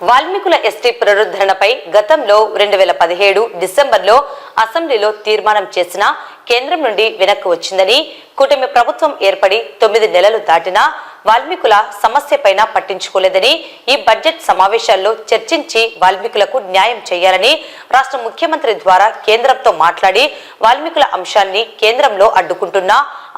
వాల్మీకుల ST పునరుద్ధరణపై గతంలో 2017 డిసెంబర్లో అసెంబ్లీలో తీర్మానం చేసిన కేంద్రం నుండి వెనక్కి వచ్చిందని, కూటమి ప్రభుత్వం ఏర్పడి 9 నెలలు దాటినా వాల్మీకుల సమస్యపైన పట్టించుకోలేదని, ఈ బడ్జెట్ సమావేశాల్లో చర్చించి వాల్మీకులకు న్యాయం చేయాలని రాష్ట్ర ముఖ్యమంత్రి ద్వారా కేంద్రంతో మాట్లాడి వాల్మీకుల అంశాన్ని కేంద్రంలో అడ్డుకుంటున్న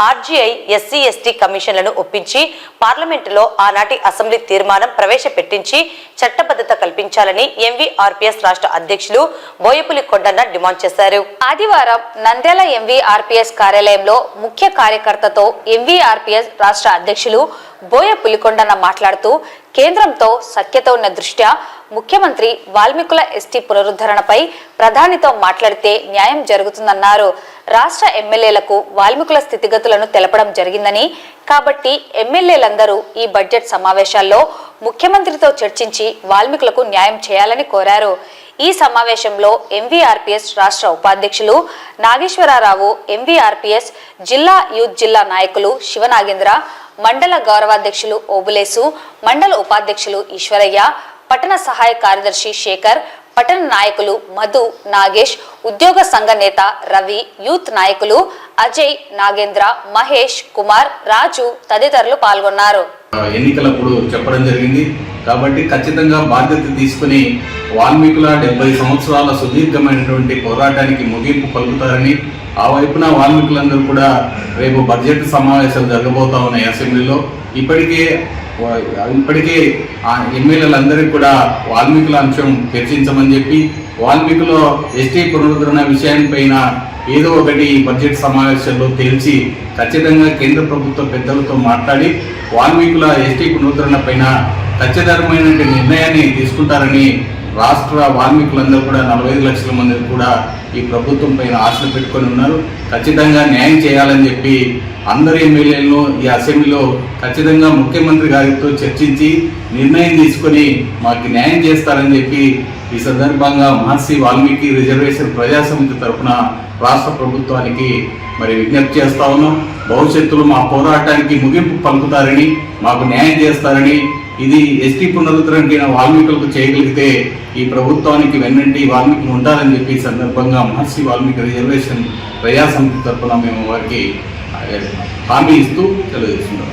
ఆర్జీఐ ఎస్సీ ఎస్టీ కమిషన్లను ఒప్పించి పార్లమెంటులో ఆనాటి అసెంబ్లీ తీర్మానం ప్రవేశపెట్టించి చట్టబద్ధత కల్పించాలని ఎంవీఆర్పీఎస్ రాష్ట్ర అధ్యక్షులు బోయపులి కొండన్న డిమాండ్ చేశారు. ఆదివారం నంద్యాల ఎంవీఆర్పీఎస్ కార్యాలయంలో ముఖ్య కార్యకర్తతో ఎంవీఆర్పీఎస్ రాష్ట్ర అధ్యక్షులు బోయపులి కొండన్న మాట్లాడుతూ, కేంద్రంతో సఖ్యత ఉన్న దృష్ట్యా ముఖ్యమంత్రి వాల్మీకుల ఎస్టీ పునరుద్ధరణపై ప్రధానితో మాట్లాడితే న్యాయం జరుగుతుందన్నారు. రాష్ట్ర ఎమ్మెల్యేలకు వాల్మీకుల స్థితిగతులను తెలపడం జరిగిందని, కాబట్టి ఎమ్మెల్యేలందరూ ఈ బడ్జెట్ సమావేశాల్లో ముఖ్యమంత్రితో చర్చించి వాల్మీకులకు న్యాయం చేయాలని కోరారు. ఈ సమావేశంలో ఎంవీఆర్పీఎస్ రాష్ట్ర ఉపాధ్యక్షులు నాగేశ్వరరావు, ఎంవీఆర్పీఎస్ జిల్లా యూత్ జిల్లా నాయకులు శివనాగేంద్ర, మండల గౌరవాధ్యక్షులు ఓబులేసు, మండల ఉపాధ్యక్షులు ఈశ్వరయ్య, పట్టణ సహాయ కార్యదర్శి శేఖర్, పట్టణ నాయకులు మధు, నాగేష్, ఉద్యోగ సంఘ నేత రవి, యూత్ నాయకులు అజయ్, నాగేంద్ర, మహేష్, కుమార్, రాజు తదితరులు పాల్గొన్నారు. ఎన్నికలప్పుడు చెప్పడం జరిగింది కాబట్టి ఖచ్చితంగా బాధ్యత తీసుకుని వాల్మీకుల 70 సంవత్సరాల సుదీర్ఘమైనటువంటి పోరాటానికి ముగింపు పలుకుతారని, ఆ వైపున వాల్మీకులందరూ కూడా రేపు బడ్జెట్ సమావేశాలు జరగబోతా ఉన్నాయి అసెంబ్లీలో. ఇప్పటికే ఎమ్మెల్యేలందరికీ కూడా వాల్మీకుల అంశం చర్చించమని చెప్పి, వాల్మీకుల ఎస్టీ పునరుద్ధరణ విషయానిపైన ఏదో ఒకటి బడ్జెట్ సమావేశాల్లో తేల్చి ఖచ్చితంగా కేంద్ర ప్రభుత్వ పెద్దలతో మాట్లాడి వాల్మీకుల ఎస్టీ పునరుద్ధరణ పైన ఖచ్చితమైన నిర్ణయాన్ని తీసుకుంటారని రాష్ట్ర వాల్మీకులందరూ కూడా 45 లక్షల మంది కూడా ఈ ప్రభుత్వం పైన ఆశలు పెట్టుకొని ఉన్నారు. ఖచ్చితంగా న్యాయం చేయాలని చెప్పి అందరు ఎమ్మెల్యేలను ఈ అసెంబ్లీలో ఖచ్చితంగా ముఖ్యమంత్రి గారితో చర్చించి నిర్ణయం తీసుకొని మాకు న్యాయం చేస్తారని చెప్పి ఈ సందర్భంగా మహర్షి వాల్మీకి రిజర్వేషన్ ప్రజాసమితి తరఫున రాష్ట్ర ప్రభుత్వానికి విజ్ఞప్తి చేస్తా ఉన్నాం. భవిష్యత్తులో మా పోరాటానికి ముగింపు పలుకుతారని, మాకు న్యాయం చేస్తారని, ఇది ఎస్టీ పునరుద్ధరణకి వాల్మీకులకు చేయగలిగితే ఈ ప్రభుత్వానికి వెన్నంటి వాల్మీకులు ఉంటారని చెప్పి ఈ సందర్భంగా మహర్షి వాల్మీకి రిజర్వేషన్ ప్రజాసమితి తరఫున మేము వారికి హామీ ఇస్తూ తెలియజేస్తున్నాం.